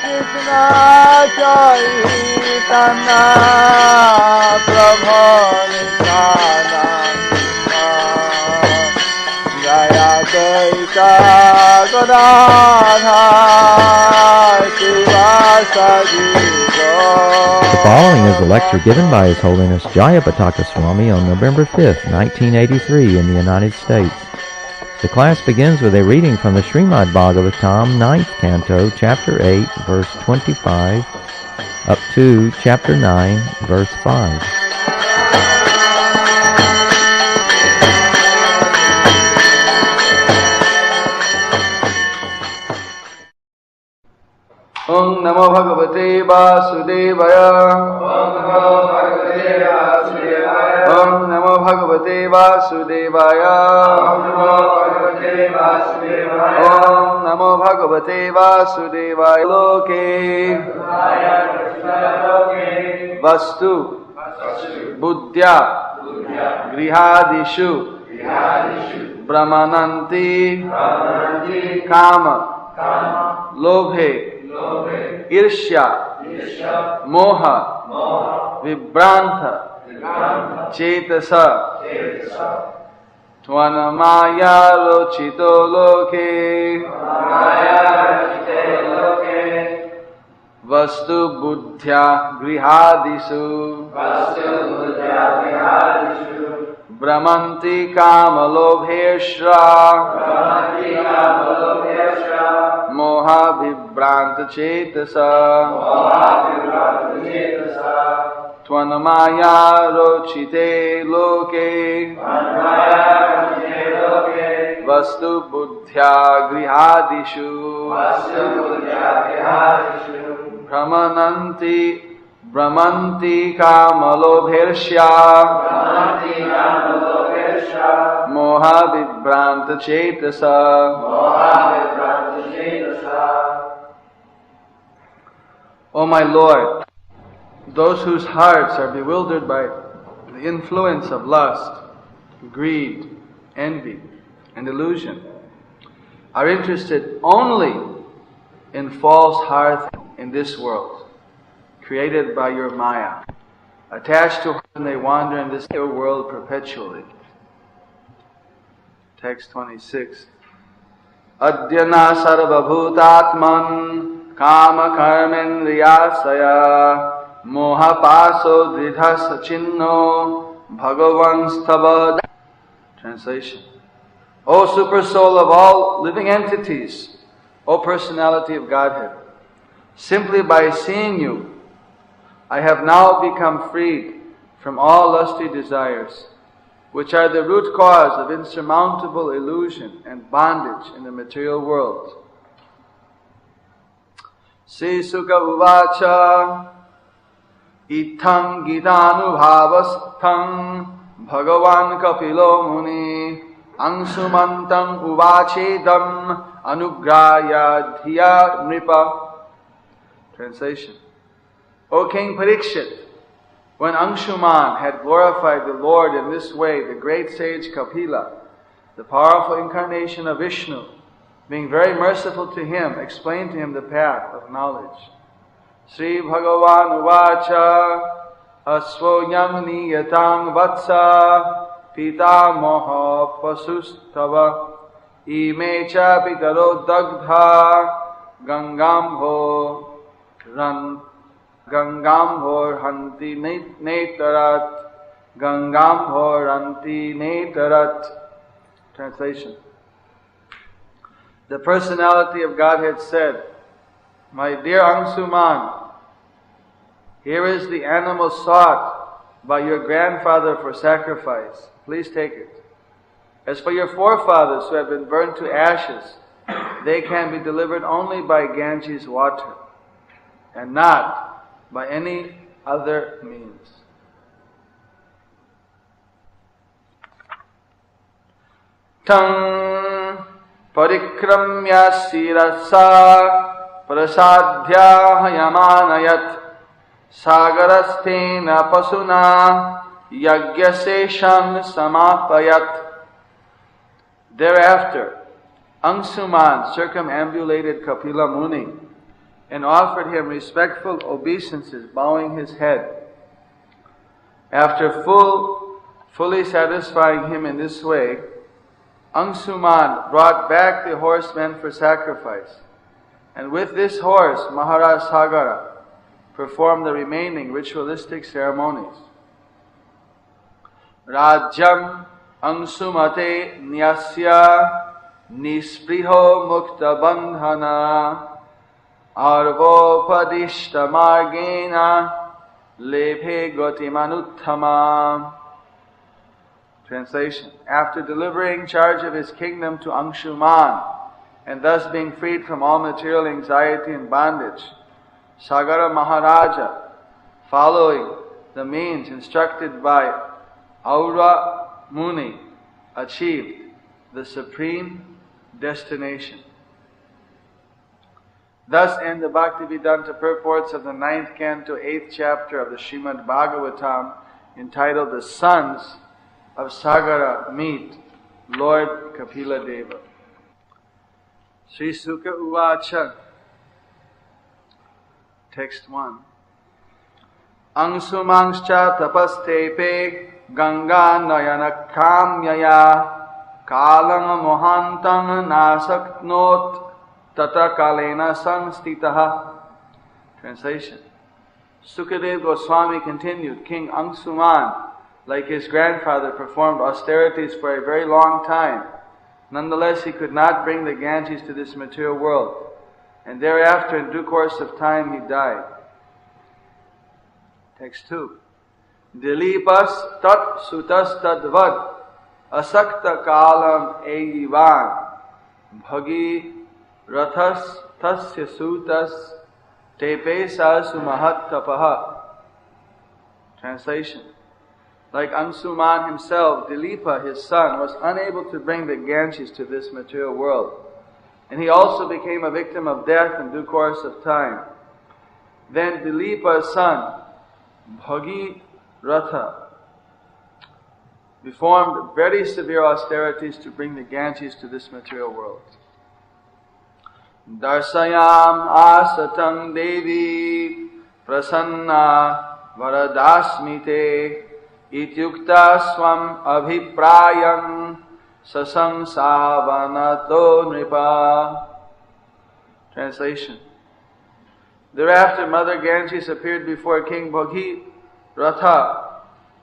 Krishna Chaitanya Prabhu Nityananda Jayapataka Swami Maharaj. The following is a lecture given by His Holiness Jayapataka Swami on November 5th, 1983 in the United States. The class begins with a reading from the Srimad Bhagavatam, 9th Canto, Chapter 8, verse 25, up to Chapter 9, verse 5. Om Namo Bhagavate Vasudevaya. Om Namo Bhagavate Vasudevaya. Om Namo Bhagavate Vasudevaya. Loke Vastu Buddhya Grihadishu Brahmananti Kama Lobhe Irshya Moha Vibranta Chetasa Tvanamaya Lochito Loke Vastu Buddhya Grihadisu Brahmanti Kama Lobheshra Moha Vibranta Chetasa Tvanamaya Rochite Loke Vastu Buddhya Grihadishu Brahmanti Kamalobhershya Moha Vibranta Chetasa. O my Lord, those whose hearts are bewildered by the influence of lust, greed, envy, and illusion are interested only in false hearts in this world, created by your Maya. Attached to whom they wander in this world perpetually. Text 26. Adyana sarva bhutatman kama karmendriyasaya moha paso dridha sachinno bhagavan stava. Translation. O super soul of all living entities, O personality of Godhead, simply by seeing you, I have now become freed from all lusty desires, which are the root cause of insurmountable illusion and bondage in the material world. Sri Sukha Uvacha Ittham Gitanubhavastham Bhagavan Kapilo Muni Angsumantam Uvachedam Anugraya Dhiya Nripa. Translation. O King Parikshit, when Anshuman had glorified the Lord in this way, the great sage Kapila, the powerful incarnation of Vishnu, being very merciful to him, explained to him the path of knowledge. Sri Bhagavan Uvacha Asvoyam Niyatang Vatsa Pita Moha Pasustava Ime Cha Pitaro Dagdha Gangambhor Hanti Netarat. Translation. The personality of Godhead said, My dear Angsuman, here is the animal sought by your grandfather for sacrifice. Please take it. As for your forefathers who have been burned to ashes, they can be delivered only by Ganges water, and not by any other means. Tang parikramya sirasa prasadhya yamanayat sagarasthena pasuna yagyasesham samapayat. Thereafter, Angsuman circumambulated Kapila Muni and offered him respectful obeisances, bowing his head. After fully satisfying him in this way, Angsuman brought back the horsemen for sacrifice. And with this horse, Maharaja Sagara performed the remaining ritualistic ceremonies. Rajyam Angsumate Nyasya Nispriho Mukta Bandhana Arvopadishta Margena Lebhe Gotimanuttama. Translation. After delivering charge of his kingdom to Angshuman, and thus being freed from all material anxiety and bondage, Sagara Maharaja, following the means instructed by Aura Muni, achieved the supreme destination. Thus end the Bhaktivedanta purports of the 9th canto, 8th chapter of the Srimad Bhagavatam, entitled The Sons of Sagara Meet Lord Kapila Deva. Sri Sukha Uvacha. Text 1. Angsumangscha tapastepe Ganga Nayana Kamyaya Kalang Mohantang Nasaknot Tata Kalena Sanstitaha. Translation. Sukadeva Goswami continued, King Angsuman, like his grandfather, performed austerities for a very long time. Nonetheless, he could not bring the Ganges to this material world, and thereafter, in due course of time, he died. Text 2. Dilipas tat sutas tadvad asakta kalam eyivan bhagi rathas tasya sutas tepesa sumahat tapaha. Translation. Like Angsuman himself, Dilipa, his son, was unable to bring the Ganges to this material world, and he also became a victim of death in due course of time. Then Dilipa's son, Bhagirath, performed very severe austerities to bring the Ganges to this material world. Darsayam asatang devi prasanna varadasmite ityukta swam abhiprayam sasamsavanato nripa. Translation. Thereafter, Mother Ganges appeared before King Bhagirath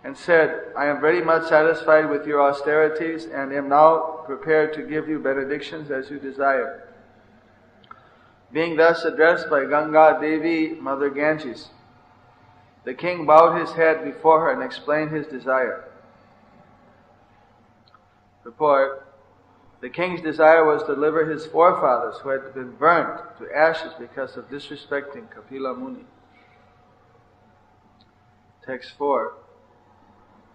and said, I am very much satisfied with your austerities and am now prepared to give you benedictions as you desire. Being thus addressed by Ganga Devi, Mother Ganges, the king bowed his head before her and explained his desire. Report. The king's desire was to deliver his forefathers who had been burnt to ashes because of disrespecting Kapila Muni. Text 4.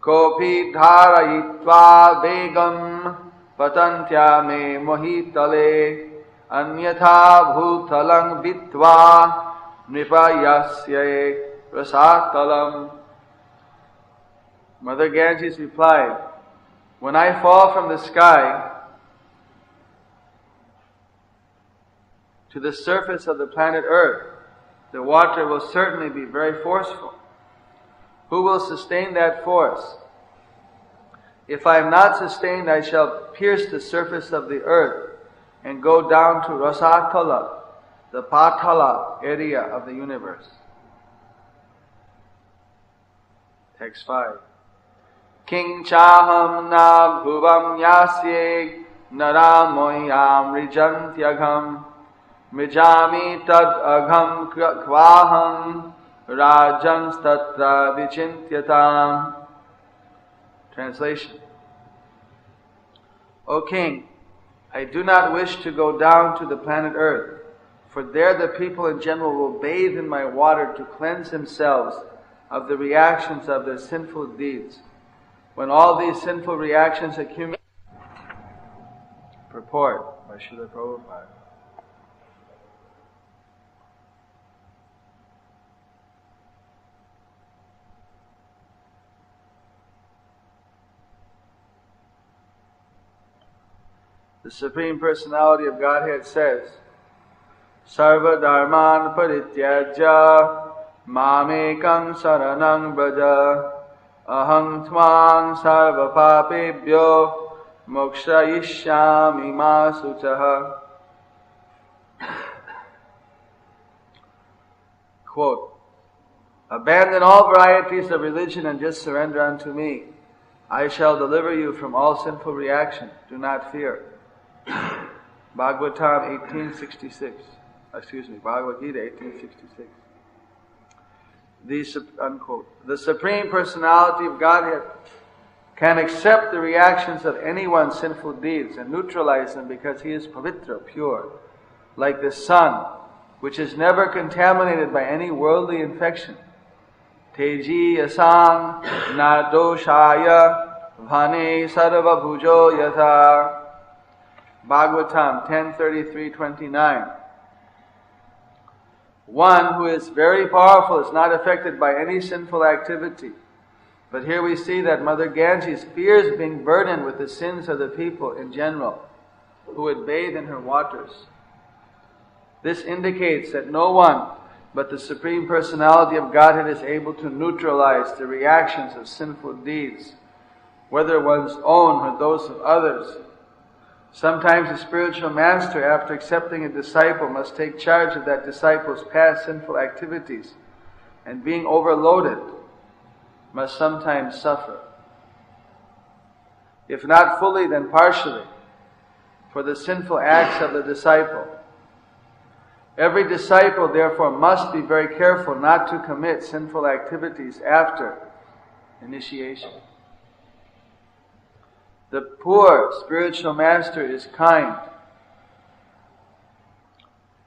Kopi dharayitva begam patantya me mohitale anyatha bhutalang bitva nipayasye rasatalam. Mother Ganges replied, when I fall from the sky to the surface of the planet Earth, the water will certainly be very forceful. Who will sustain that force? If I am not sustained, I shall pierce the surface of the earth and go down to Rasatala, the Patala area of the universe. Text 5. King chaham na bhuvam yasye naramoyam rijantyagam mijami tad agham kvaham rajans tatra vichintyatam. Translation. O king, I do not wish to go down to the planet Earth, for there the people in general will bathe in my water to cleanse themselves of the reactions of their sinful deeds. When all these sinful reactions accumulate. Purport by Srila Prabhupada. The Supreme Personality of Godhead says, Sarva dharman parityajya mamekam saranang braja aham tvam sarva papebhyo mokshayishyami ma sutaha. Quote, abandon all varieties of religion and just surrender unto me. I shall deliver you from all sinful reaction. Do not fear. Bhagavatam 1866. Bhagavad Gita 1866. Unquote. The Supreme Personality of Godhead can accept the reactions of anyone's sinful deeds and neutralize them because He is pavitra, pure, like the sun, which is never contaminated by any worldly infection. Teji asang na doshaya vane sarva bhujo yatha. Bhagavatam 10:33-29. One who is very powerful is not affected by any sinful activity. But here we see that Mother Ganges fears being burdened with the sins of the people in general who would bathe in her waters. This indicates that no one but the Supreme Personality of Godhead is able to neutralize the reactions of sinful deeds, whether one's own or those of others. Sometimes a spiritual master, after accepting a disciple, must take charge of that disciple's past sinful activities, and being overloaded, must sometimes suffer. If not fully, then partially, for the sinful acts of the disciple. Every disciple, therefore, must be very careful not to commit sinful activities after initiation. The poor spiritual master is kind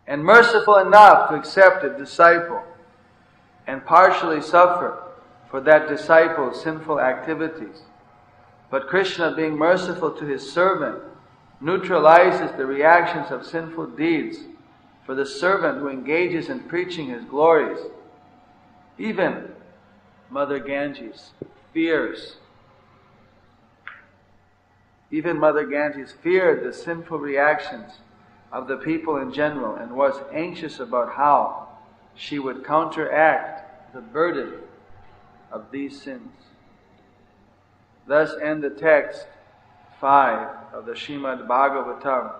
and merciful enough to accept a disciple and partially suffer for that disciple's sinful activities. But Krishna, being merciful to his servant, neutralizes the reactions of sinful deeds for the servant who engages in preaching his glories. Even Mother Ganges fears. Even Mother Ganges feared the sinful reactions of the people in general and was anxious about how she would counteract the burden of these sins. Thus end the text 5 of the Srimad Bhagavatam,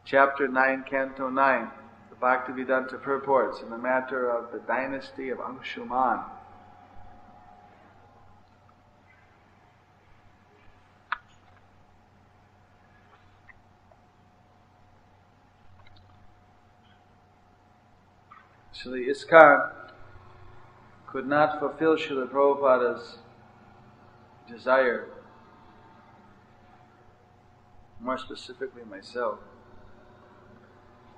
Chapter 9, Canto 9, the Bhaktivedanta purports in the matter of the dynasty of Anshuman. Srila ISKCON could not fulfill Srila Prabhupada's desire, more specifically myself.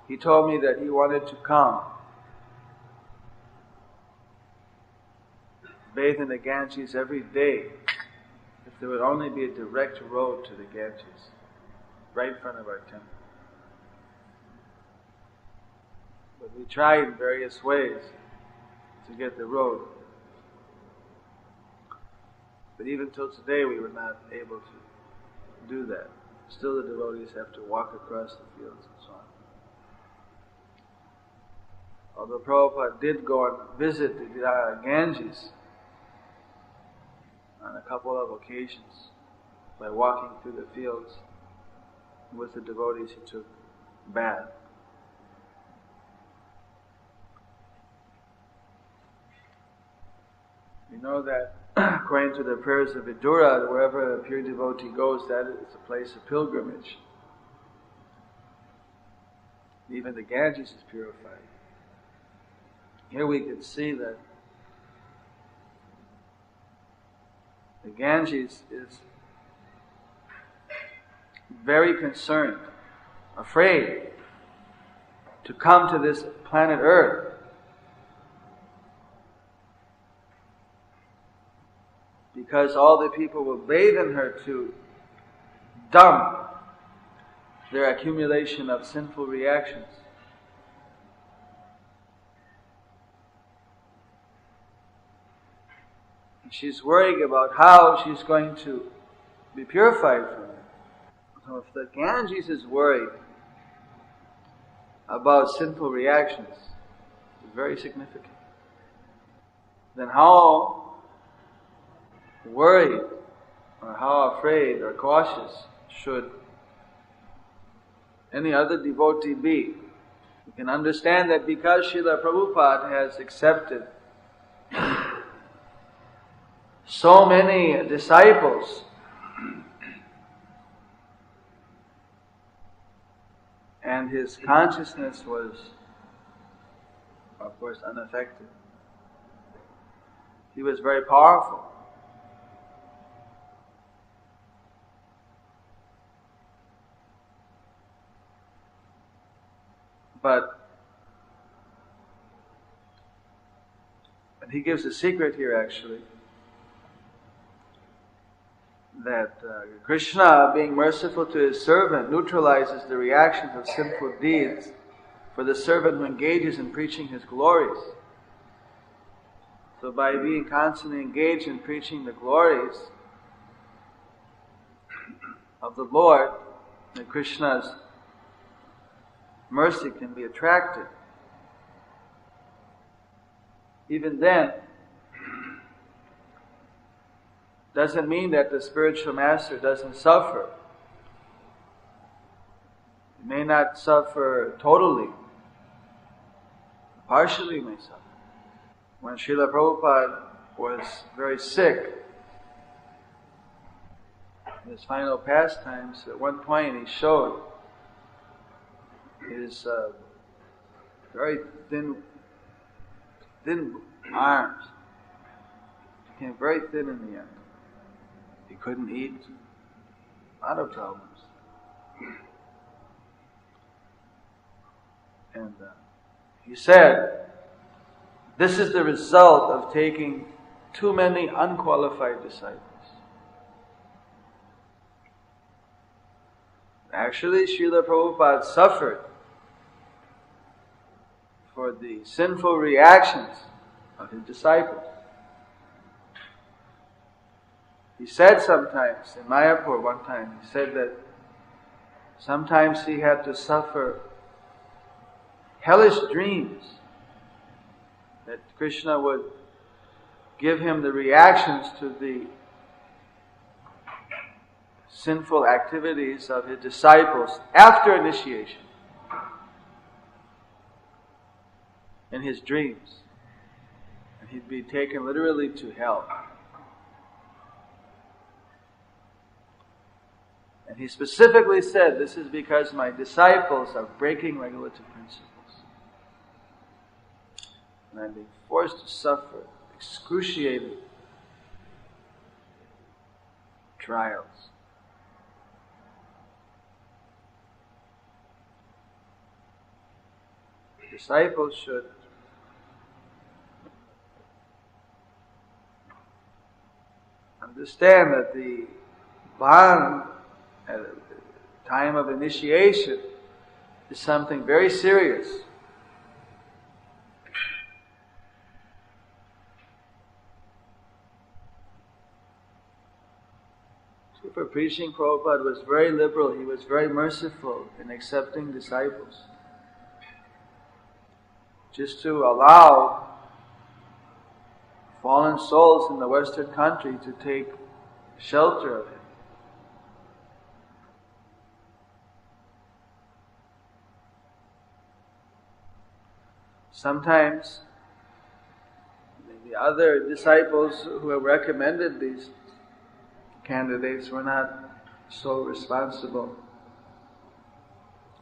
He told me that he wanted to come, bathe in the Ganges every day, if there would only be a direct road to the Ganges, right in front of our temple. But we tried in various ways to get the road. But even till today we were not able to do that. Still the devotees have to walk across the fields and so on. Although Prabhupada did go and visit the Ganges on a couple of occasions by walking through the fields with the devotees, he took bath. We know that according to the prayers of Vidura, wherever a pure devotee goes, that is a place of pilgrimage. Even the Ganges is purified. Here we can see that the Ganges is very concerned, afraid to come to this planet Earth, because all the people will bathe in her to dump their accumulation of sinful reactions. She's worrying about how she's going to be purified from it. So if the Ganges is worried about sinful reactions, it's very significant. Then how worried or how afraid or cautious should any other devotee be? You can understand that because Srila Prabhupada has accepted so many disciples and his consciousness was, of course, unaffected. He was very powerful. But he gives a secret here actually, that Krishna, being merciful to his servant, neutralizes the reactions of sinful deeds for the servant who engages in preaching his glories. So by being constantly engaged in preaching the glories of the Lord, that Krishna's mercy can be attracted. Even then, doesn't mean that the spiritual master doesn't suffer. He may not suffer totally. Partially he may suffer. When Srila Prabhupada was very sick, in his final pastimes, at one point he showed his very thin arms. He became very thin in the end. He couldn't eat. A lot of problems. And he said, this is the result of taking too many unqualified disciples. Actually, Srila Prabhupada suffered for the sinful reactions of his disciples. He said sometimes, in Mayapur one time, he said that sometimes he had to suffer hellish dreams, that Krishna would give him the reactions to the sinful activities of his disciples after initiation, in his dreams. And he'd be taken literally to hell. And he specifically said, this is because my disciples are breaking regulative principles. And I'm being forced to suffer excruciating trials. Disciples should understand that the bond at the time of initiation is something very serious. So for preaching, Prabhupada was very liberal. He was very merciful in accepting disciples, just to allow fallen souls in the Western country to take shelter of him. Sometimes the other disciples who have recommended these candidates were not so responsible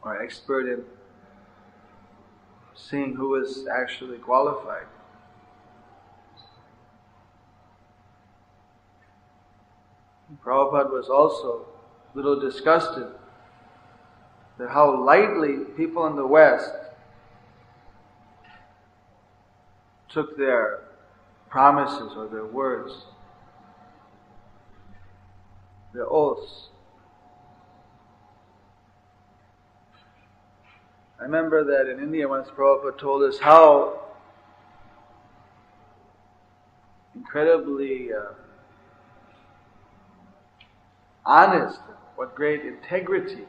or expert in seeing who is actually qualified. Prabhupada was also a little disgusted that how lightly people in the West took their promises or their words, their oaths. I remember that in India once Prabhupada told us how incredibly honest, what great integrity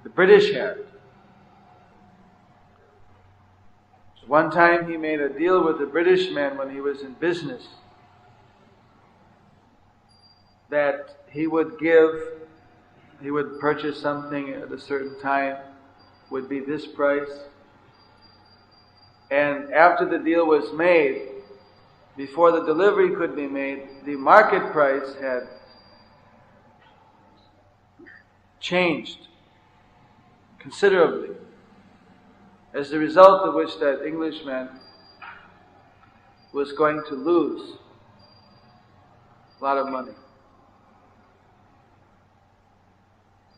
the British had. One time he made a deal with a British man when he was in business that he would purchase something at a certain time, would be this price. And after the deal was made, before the delivery could be made, the market price had changed considerably, as a result of which that Englishman was going to lose a lot of money.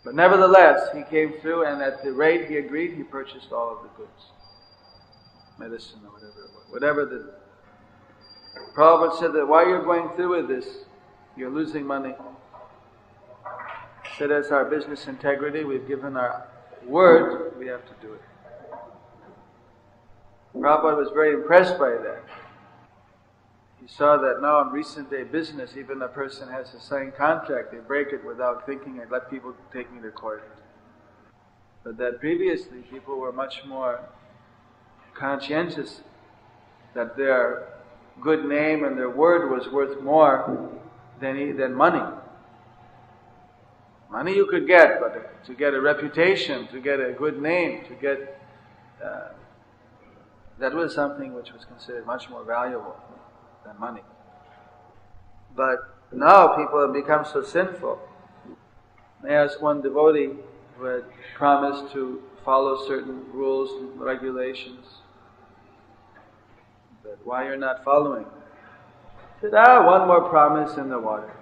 But nevertheless, he came through, and at the rate he agreed, he purchased all of the goods. Medicine or whatever it was. Whatever the Prabhupada said that while you're going through with this, you're losing money. He said, as our business integrity, we've given our word, we have to do it. Prabhupada was very impressed by that. He saw that now in recent day business, even a person has a signed contract, they break it without thinking and let people take me to court. But that previously people were much more conscientious that their good name and their word was worth more than money. Money you could get, but to get a reputation, to get a good name, to get that was something which was considered much more valuable than money. But now people have become so sinful. I asked one devotee who had promised to follow certain rules and regulations, but why you're not following? He said, one more promise in the water.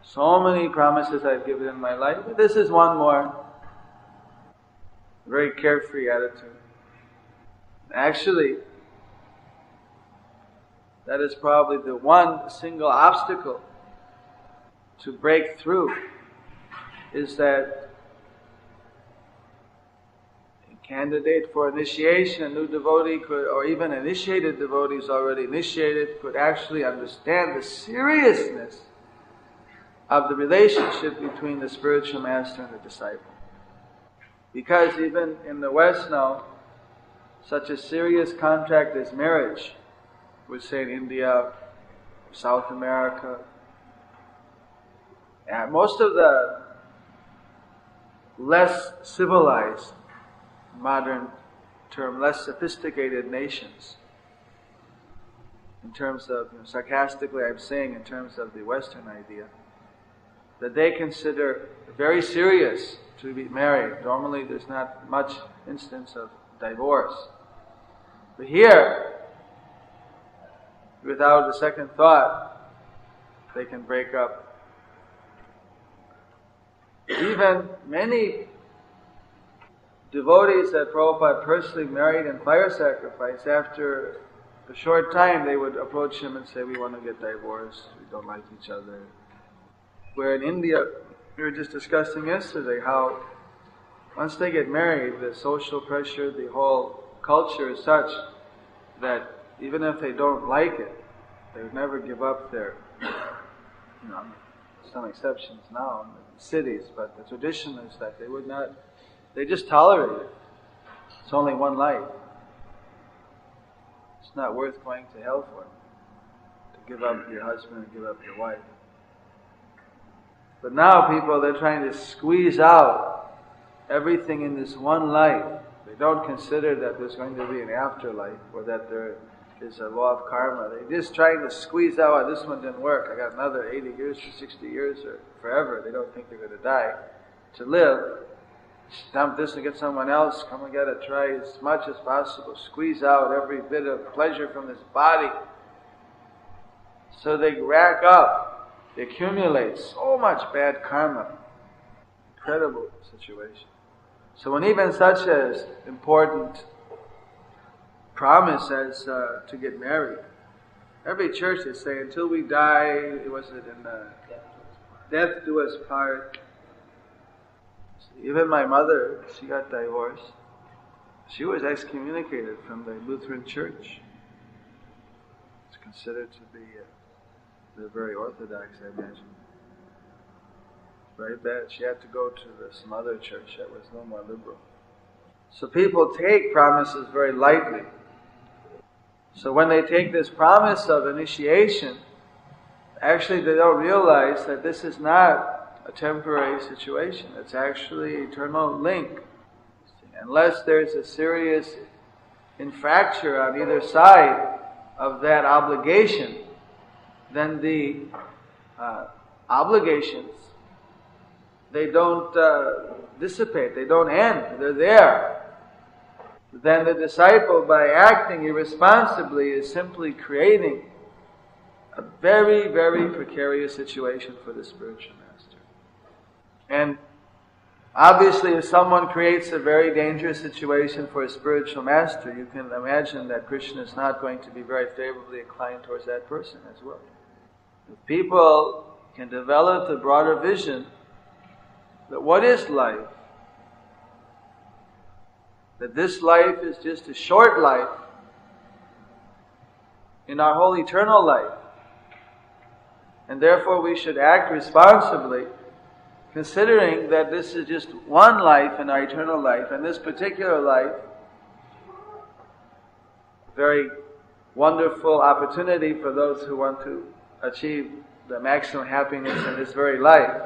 So many promises I've given in my life, but this is one more. Very carefree attitude. Actually, that is probably the one single obstacle to break through, is that a candidate for initiation, a new devotee could, or even initiated devotees already initiated, could actually understand the seriousness of the relationship between the spiritual master and the disciple. Because even in the West now, such a serious contract as marriage, we say in India, South America, and most of the less civilized, modern term, less sophisticated nations, in terms of, sarcastically I'm saying in terms of the Western idea, that they consider very serious to be married. Normally there's not much instance of divorce. But here, without a second thought, they can break up. Even many devotees that Prabhupada personally married in fire sacrifice, after a short time they would approach him and say, we want to get divorced, we don't like each other. Where in India, we were just discussing yesterday how once they get married, the social pressure, the whole culture is such that even if they don't like it, they would never give up their, some exceptions now in the cities, but the tradition is that they would not, they just tolerate it. It's only one life. It's not worth going to hell for, to give up your husband and give up your wife. But now people, they're trying to squeeze out everything in this one life. They don't consider that there's going to be an afterlife or that there is a law of karma. They're just trying to squeeze out, this one didn't work, I got another 80 years or 60 years or forever. They don't think they're going to die. To live, dump this and get someone else, come and get it, try as much as possible, squeeze out every bit of pleasure from this body. So they rack up, they accumulate so much bad karma. Incredible situation. So when even such an important promise as to get married, every church they say, until we die, was it in death do us part. Even my mother, she got divorced. She was excommunicated from the Lutheran Church. It's considered to be they're very orthodox, I imagine. Very bad. She had to go to some other church that was no more liberal. So people take promises very lightly. So when they take this promise of initiation, actually they don't realize that this is not a temporary situation. It's actually an eternal link. Unless there's a serious infraction on either side of that obligation, then the obligations, they don't dissipate, they don't end, they're there. Then the disciple, by acting irresponsibly, is simply creating a very, very precarious situation for the spiritual master. And obviously, if someone creates a very dangerous situation for a spiritual master, you can imagine that Krishna is not going to be very favorably inclined towards that person as well. If people can develop the broader vision that what is life, that this life is just a short life in our whole eternal life, and therefore we should act responsibly, considering that this is just one life in our eternal life, and this particular life, very wonderful opportunity for those who want to achieve the maximum happiness in this very life.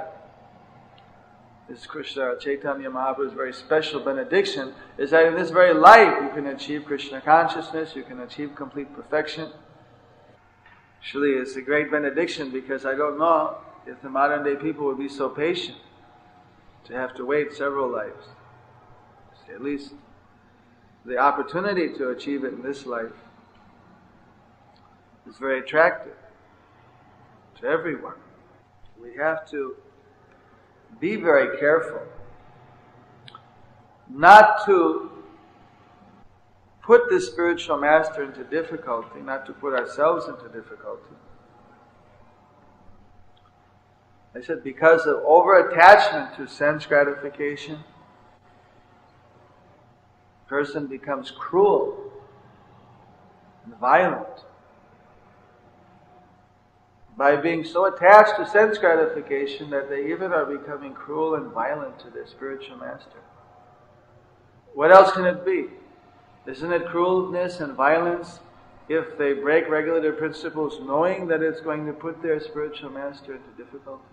This Krishna Chaitanya Mahaprabhu's very special benediction is that in this very life you can achieve Krishna consciousness, you can achieve complete perfection. Actually, it's a great benediction because I don't know if the modern day people would be so patient to have to wait several lives. At least the opportunity to achieve it in this life is very attractive to everyone. We have to be very careful not to put the spiritual master into difficulty, not to put ourselves into difficulty. I said because of over-attachment to sense gratification, a person becomes cruel and violent. By being so attached to sense gratification that they even are becoming cruel and violent to their spiritual master. What else can it be? Isn't it cruelness and violence if they break regulative principles knowing that it's going to put their spiritual master into difficulty?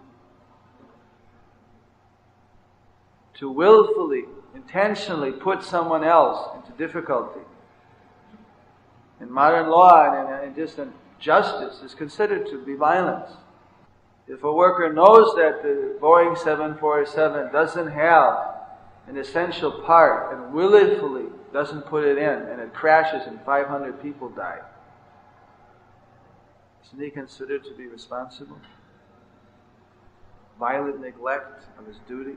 To willfully, intentionally put someone else into difficulty. In modern law and in just in justice is considered to be violence. If a worker knows that the Boeing 747 doesn't have an essential part and willfully doesn't put it in and it crashes and 500 people die, isn't he considered to be responsible? Violent neglect of his duty.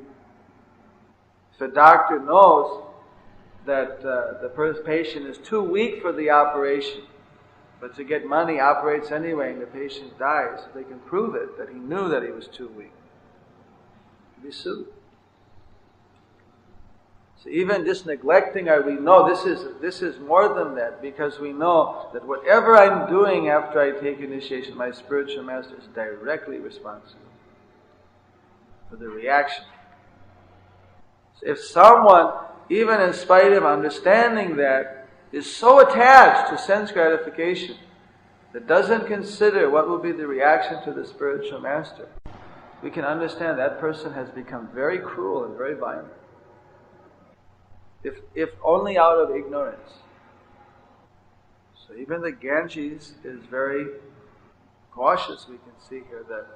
If a doctor knows that the patient is too weak for the operation, but to get money operates anyway and the patient dies, they can prove it, that he knew that he was too weak, he'll be sued. So even just neglecting we know this is more than that, because we know that whatever I'm doing after I take initiation, my spiritual master is directly responsible for the reaction. So if someone, even in spite of understanding that, is so attached to sense gratification that doesn't consider what will be the reaction to the spiritual master, we can understand that person has become very cruel and very violent. If only out of ignorance. So even the Ganges is very cautious, we can see here, that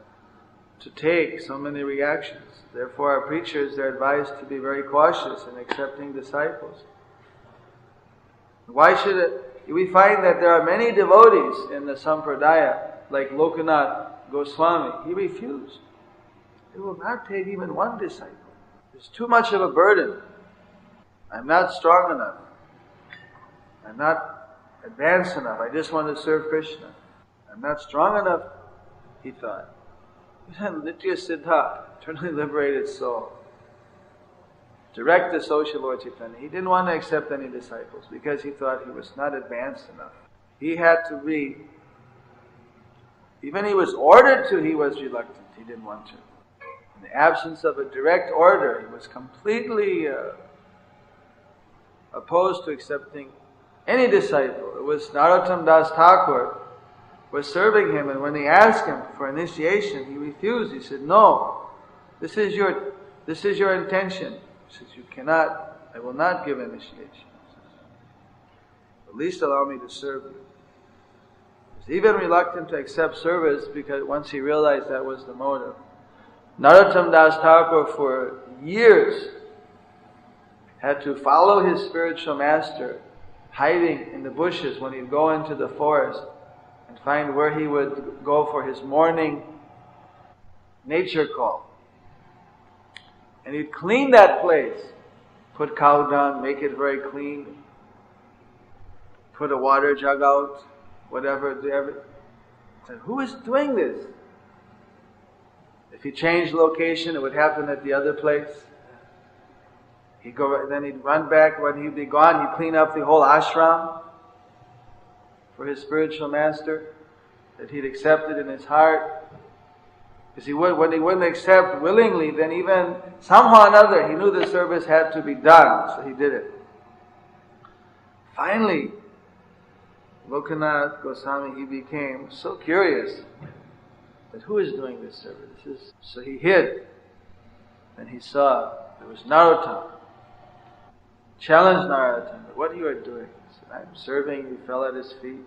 to take so many reactions. Therefore our preachers are advised to be very cautious in accepting disciples. Why should it? We find that there are many devotees in the Sampradaya, like Lokanath Goswami. He refused. He will not take even one disciple. It's too much of a burden. I'm not strong enough. I'm not advanced enough. I just want to serve Krishna. I'm not strong enough, he thought. He had Nitya Siddha, eternally liberated soul. Direct associate Lord Chaitanya. He didn't want to accept any disciples because he thought he was not advanced enough. He had to be, even he was ordered to, he was reluctant. He didn't want to. In the absence of a direct order, he was completely opposed to accepting any disciple. It was Narottam Das Thakur was serving him, and when he asked him for initiation, he refused. He said, "No, this is your intention." He says, "You cannot, I will not give initiation. At least allow me to serve you." He was even reluctant to accept service because once he realized that was the motive. Narottam Das Thakur for years had to follow his spiritual master, hiding in the bushes when he'd go into the forest and find where he would go for his morning nature call. And he'd clean that place, put cow dung, make it very clean, put a water jug out, whatever. So who is doing this? If he changed location, it would happen at the other place. Then he'd run back. When he'd be gone, he'd clean up the whole ashram for his spiritual master that he'd accepted in his heart. Because when he wouldn't accept willingly, then even somehow or another, he knew the service had to be done, so he did it. Finally, Lokanath Goswami, he became so curious that who is doing this service? So he hid, and he saw there was Narottam. Challenged Narottam, "What are you doing?" He said, "I'm serving." He fell at his feet.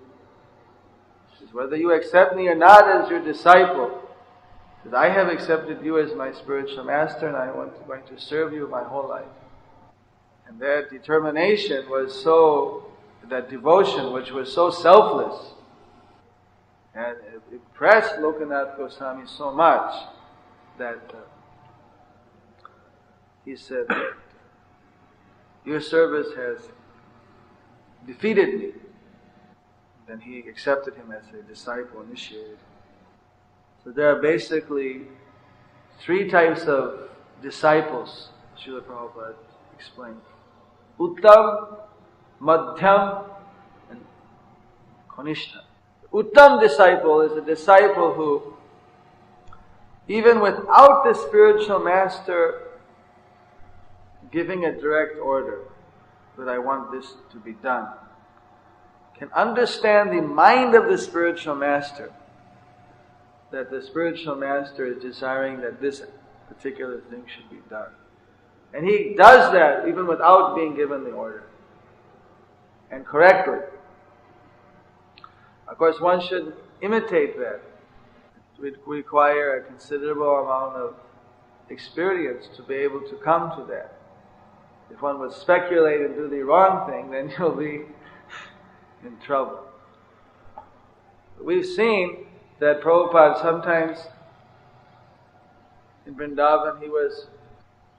He says, "Whether you accept me or not as your disciple, he says, I have accepted you as my spiritual master, and I'm going to serve you my whole life." And that determination was that devotion which was so selfless, and it impressed Lokanath Goswami so much that he said that your service has defeated me. Then he accepted him as a disciple, initiated. So there are basically 3 types of disciples, Srila Prabhupada explained. Uttam, Madhyam, and Kanishta. Uttam disciple is a disciple who, even without the spiritual master giving a direct order that I want this to be done, can understand the mind of the spiritual master, that the spiritual master is desiring that this particular thing should be done. And he does that even without being given the order. And correctly. Of course, one should imitate that. It would require a considerable amount of experience to be able to come to that. If one would speculate and do the wrong thing, then you'll be in trouble. But we've seen that Prabhupada sometimes in Vrindavan, he was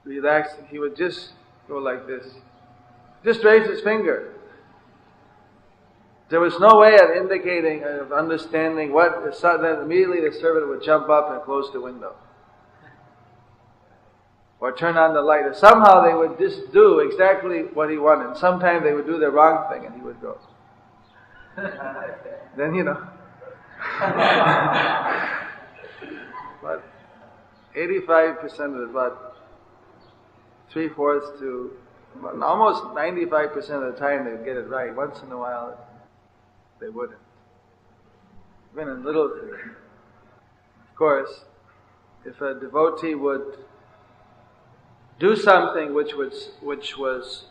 relaxed and he would just go like this. Just raise his finger. There was no way of indicating, of understanding what, then immediately the servant would jump up and close the window. Or turn on the light. Or somehow they would just do exactly what he wanted. Sometimes they would do the wrong thing and he would go. Then, but 85% of it, about 3/4 to almost 95% of the time they would get it right. Once in a while they wouldn't. Even in little things. Of course, if a devotee would do something which was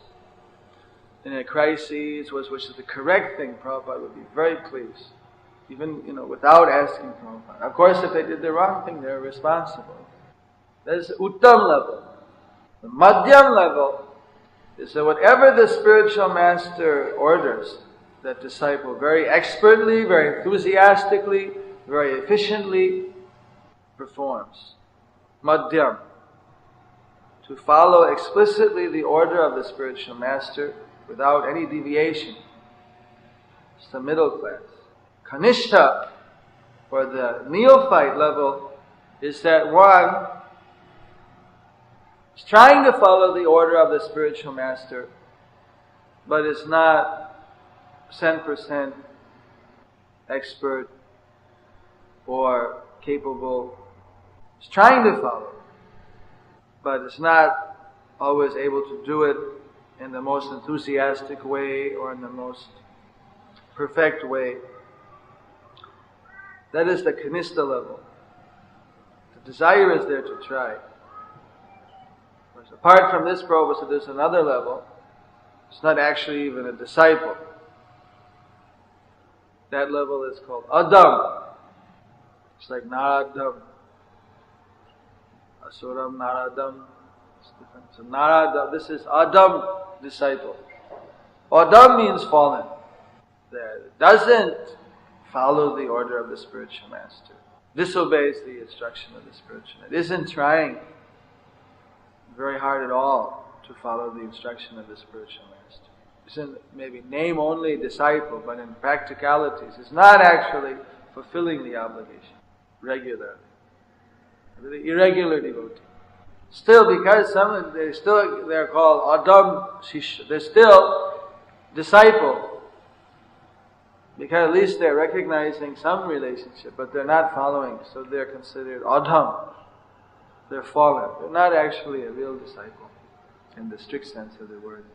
in a crisis, which is the correct thing, Prabhupada would be very pleased. Even, without asking Prabhupada. Of course, if they did the wrong thing, they're responsible. That's the Uttam level. The Madhyam level is that whatever the spiritual master orders, that disciple very expertly, very enthusiastically, very efficiently performs. Madhyam. To follow explicitly the order of the spiritual master without any deviation. It's the middle class. Kanishta, or the neophyte level, is that one is trying to follow the order of the spiritual master, but is not 100% expert or capable. Is trying to follow. but is not always able to do it in the most enthusiastic way or in the most perfect way. That is the kanista level. The desire is there to try. But apart from this Prabhupada, there's another level. It's not actually even a disciple. That level is called Adam. It's like Naradam. Asuram, Naradam. It's different. So Naradam, this is Adam disciple. Adam means fallen. That doesn't follow the order of the spiritual master. Disobeys the instruction of the spiritual master. Isn't trying very hard at all to follow the instruction of the spiritual master. Isn't maybe name only disciple, but in practicalities is not actually fulfilling the obligation regularly. The irregular devotee. Still, because they're called Adam Shishya, they're still disciple. Because at least they're recognizing some relationship, but they're not following, so they're considered Adam. They're fallen. They're not actually a real disciple in the strict sense of the word.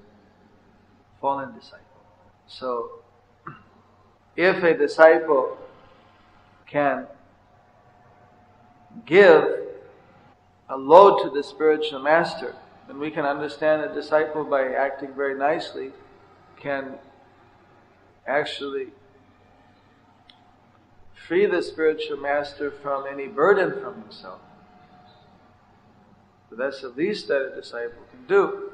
Fallen disciple. So, if a disciple can give a load to the spiritual master, then we can understand a disciple by acting very nicely can actually free the spiritual master from any burden from himself. So that's the least that a disciple can do.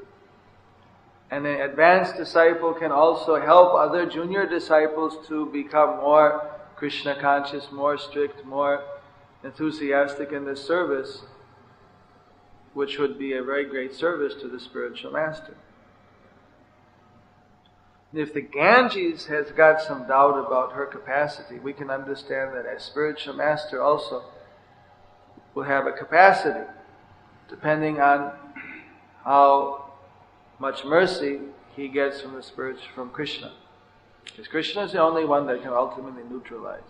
And an advanced disciple can also help other junior disciples to become more Krishna conscious, more strict, more enthusiastic in this service, which would be a very great service to the spiritual master. If the Ganges has got some doubt about her capacity, we can understand that a spiritual master also will have a capacity, depending on how much mercy he gets from Krishna. Because Krishna is the only one that can ultimately neutralize.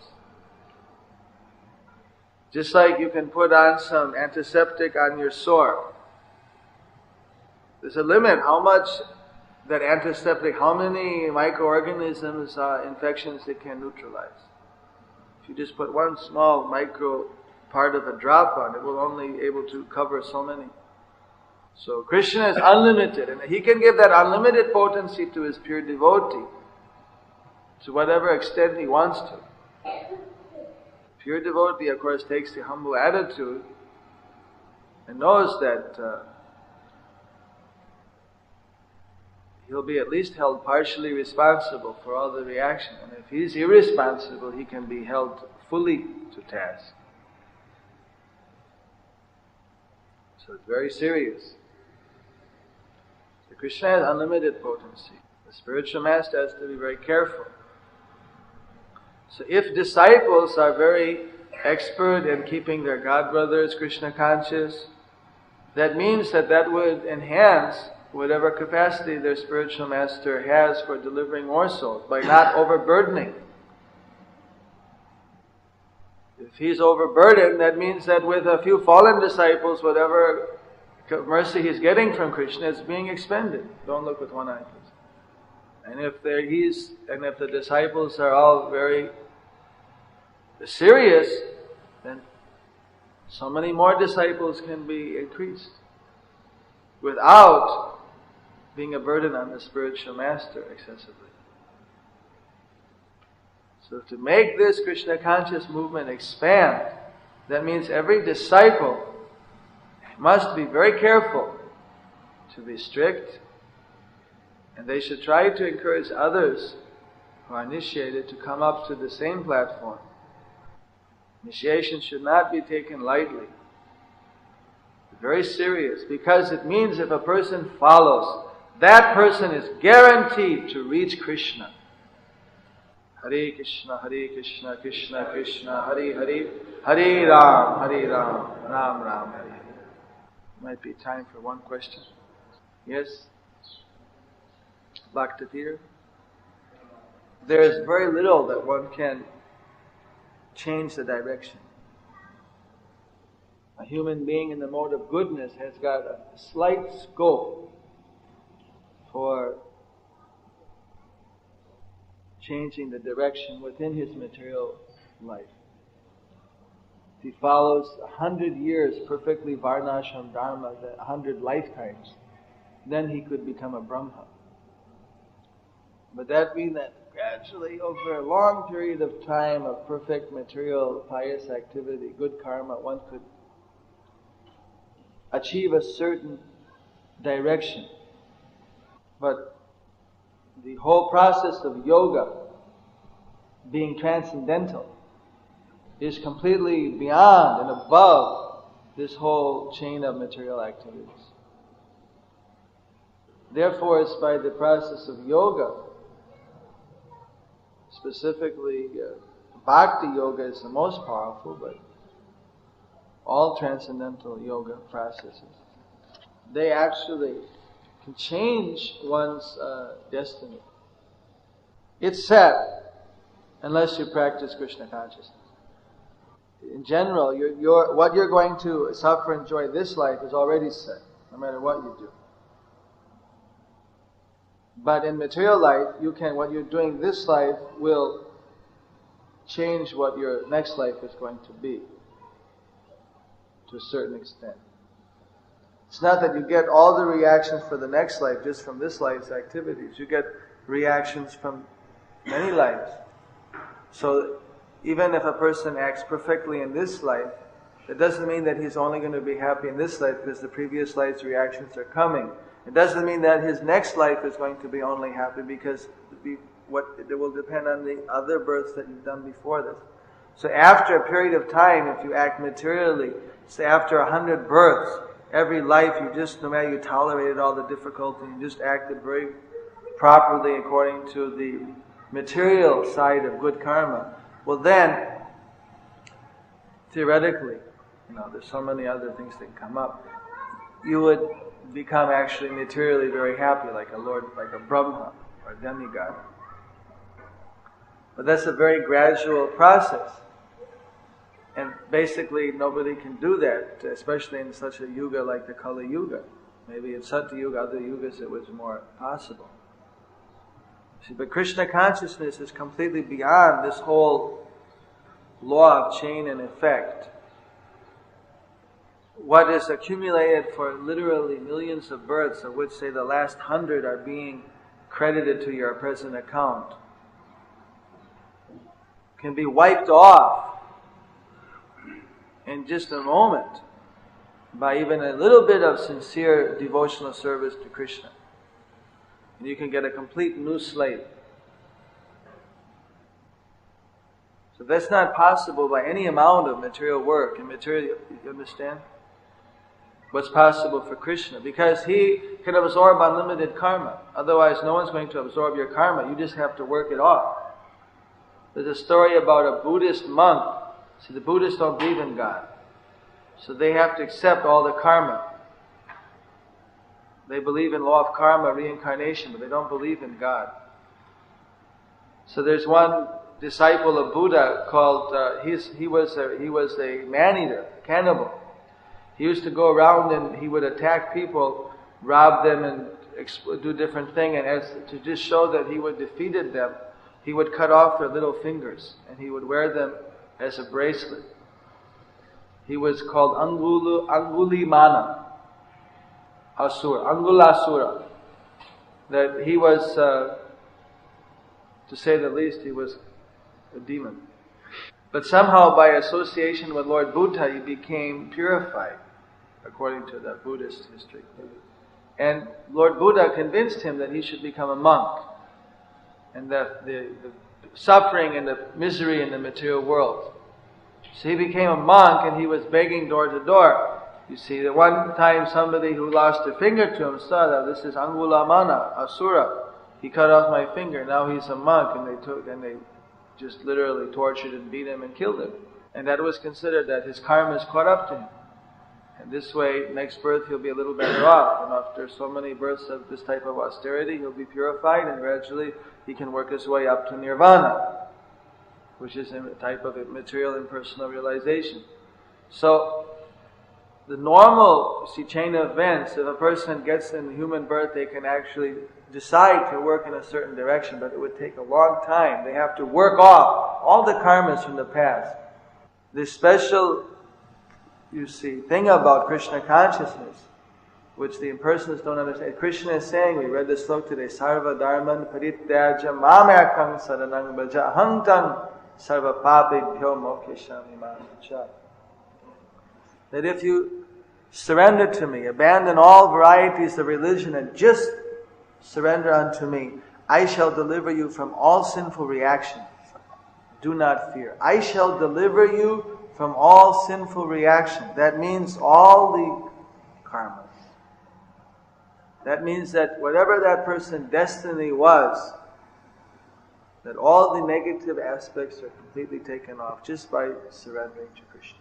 Just like you can put on some antiseptic on your sore. There's a limit how much that antiseptic, how many microorganisms, infections it can neutralize. If you just put one small micro part of a drop on, it will only able to cover so many. So Krishna is unlimited, and he can give that unlimited potency to his pure devotee to whatever extent he wants to. Pure devotee, of course, takes the humble attitude and knows that he'll be at least held partially responsible for all the reaction. And if he's irresponsible, he can be held fully to task. So it's very serious. So Krishna has unlimited potency. The spiritual master has to be very careful. So if disciples are very expert in keeping their god brothers Krishna conscious, that means that would enhance whatever capacity their spiritual master has for delivering more souls by not overburdening. If he's overburdened, that means that with a few fallen disciples, whatever mercy he's getting from Krishna is being expended. Don't look with one eye, please. And if the disciples are all very serious, then so many more disciples can be increased without being a burden on the spiritual master excessively. So to make this Krishna conscious movement expand, that means every disciple must be very careful to be strict, and they should try to encourage others who are initiated to come up to the same platform. Initiation should not be taken lightly. Very serious, because it means if a person follows, that person is guaranteed to reach Krishna. Hare Krishna, Krishna Krishna, Hare Hare, Hare Ram, Ram Ram, Hare Hare. Might be time for one question. Yes? Bhakta Peter? There is very little that one can change the direction. a human being in the mode of goodness has got a slight scope for changing the direction within his material life. If he follows 100 years perfectly Varnashram Dharma, 100 lifetimes, then he could become a Brahma. But that means that gradually over a long period of time of perfect material pious activity, good karma, one could achieve a certain direction. But the whole process of yoga, being transcendental, is completely beyond and above this whole chain of material activities. Therefore, it's by the process of yoga, specifically Bhakti yoga is the most powerful, but all transcendental yoga processes, they actually can change one's destiny. It's set unless you practice Krishna consciousness. In general, what you're going to suffer and enjoy this life is already set, no matter what you do. But in material life, what you're doing this life will change what your next life is going to be, to a certain extent. It's not that you get all the reactions for the next life just from this life's activities. You get reactions from many lives. So even if a person acts perfectly in this life, it doesn't mean that he's only going to be happy in this life because the previous life's reactions are coming. It doesn't mean that his next life is going to be only happy because it will depend on the other births that you've done before this. So after a period of time, if you act materially, say after 100 births, every life no matter you tolerated all the difficulty, you just acted very properly according to the material side of good karma, well then, theoretically, there's so many other things that come up, you would become actually materially very happy, like a Lord, like a Brahma or a demigod. But that's a very gradual process. And basically nobody can do that, especially in such a yuga like the Kali Yuga. Maybe in Satya Yuga, other yugas, it was more possible. See, but Krishna consciousness is completely beyond this whole law of chain and effect. What is accumulated for literally millions of births, of which, say, the last 100 are being credited to your present account, can be wiped off in just a moment by even a little bit of sincere devotional service to Krishna. And you can get a complete new slate. So that's not possible by any amount of material work and material, you understand? What's possible for Krishna, because he can absorb unlimited karma. Otherwise, no one's going to absorb your karma. You just have to work it off. There's a story about a Buddhist monk. See, the Buddhists don't believe in God, so they have to accept all the karma. They believe in law of karma, reincarnation, but they don't believe in God. So there's one disciple of Buddha called he was a man-eater, cannibal. He used to go around and he would attack people, rob them, and do different things. And to just show that he would defeated them, he would cut off their little fingers and he would wear them as a bracelet. He was called Angulimana Asura, Angulasura. That he was, to say the least, he was a demon. But somehow by association with Lord Buddha, he became purified, according to the Buddhist history. And Lord Buddha convinced him that he should become a monk, and that the suffering and the misery in the material world. So he became a monk and he was begging door to door. You see, that one time somebody who lost a finger to him saw that this is Angulamana, Asura. He cut off my finger, now he's a monk, and they just literally tortured and beat him and killed him. And that was considered that his karma is caught up to him. And this way, next birth he'll be a little better off. And after so many births of this type of austerity, he'll be purified, and gradually he can work his way up to nirvana, which is a type of material impersonal realization. So, the normal, chain of events, if a person gets in human birth, they can actually decide to work in a certain direction, but it would take a long time. They have to work off all the karmas from the past. This special, thing about Krishna consciousness, which the impersonalists don't understand. Krishna is saying, we read this sloka today, Sarva Dharman Parityaja Mamekam Saranang Bhaja Aham Sarva Papebhyo Mokshami Maharaja. That if you surrender to me, abandon all varieties of religion and just surrender unto me, I shall deliver you from all sinful reactions. Do not fear. I shall deliver you from all sinful reaction. That means all the karmas. That means that whatever that person's destiny was, that all the negative aspects are completely taken off just by surrendering to Krishna.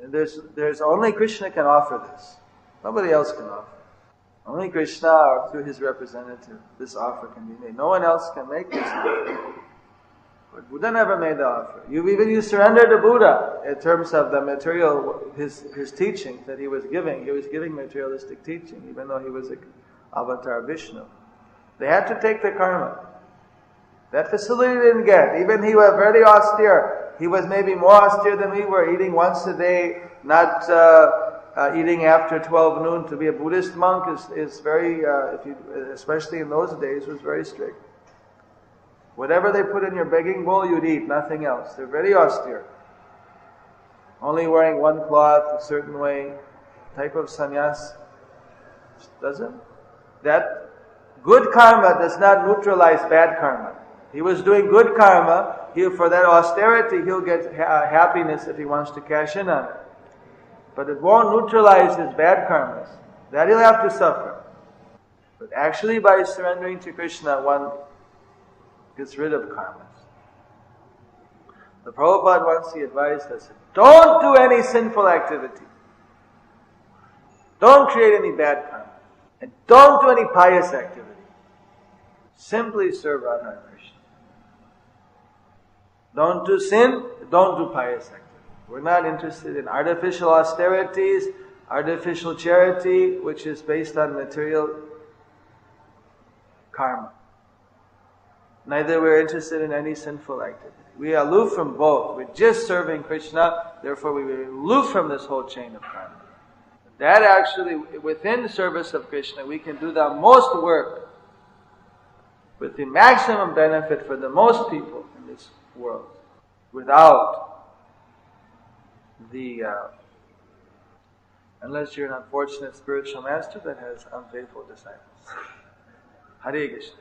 And there's only Krishna can offer this. Nobody else can offer. Only Krishna, or through his representative, this offer can be made. No one else can make this offer. But Buddha never made the offer. You surrender to Buddha in terms of the material, his teaching that he was giving. He was giving materialistic teaching, even though he was an avatar Vishnu. They had to take the karma. That facility they didn't get. Even he was very austere. He was maybe more austere than we were, eating once a day, not eating after 12 noon. To be a Buddhist monk is very, especially in those days, was very strict. Whatever they put in your begging bowl, you'd eat, nothing else. They're very austere. Only wearing one cloth, a certain way, type of sannyas. Doesn't? That good karma does not neutralize bad karma. He was doing good karma. For that austerity, he'll get happiness if he wants to cash in on it. But it won't neutralize his bad karmas. That he'll have to suffer. But actually by surrendering to Krishna, one gets rid of karmas. The Prabhupada once he advised us, don't do any sinful activity. Don't create any bad karma. And don't do any pious activity. Simply serve Radha Krishna. Don't do sin, don't do pious activity. We're not interested in artificial austerities, artificial charity, which is based on material karma. Neither we're interested in any sinful activity. We are aloof from both. We're just serving Krishna, therefore we are aloof from this whole chain of karma. That actually, within the service of Krishna, we can do the most work with the maximum benefit for the most people in this world, without the, unless you're an unfortunate spiritual master that has unfaithful disciples. Hare Krishna.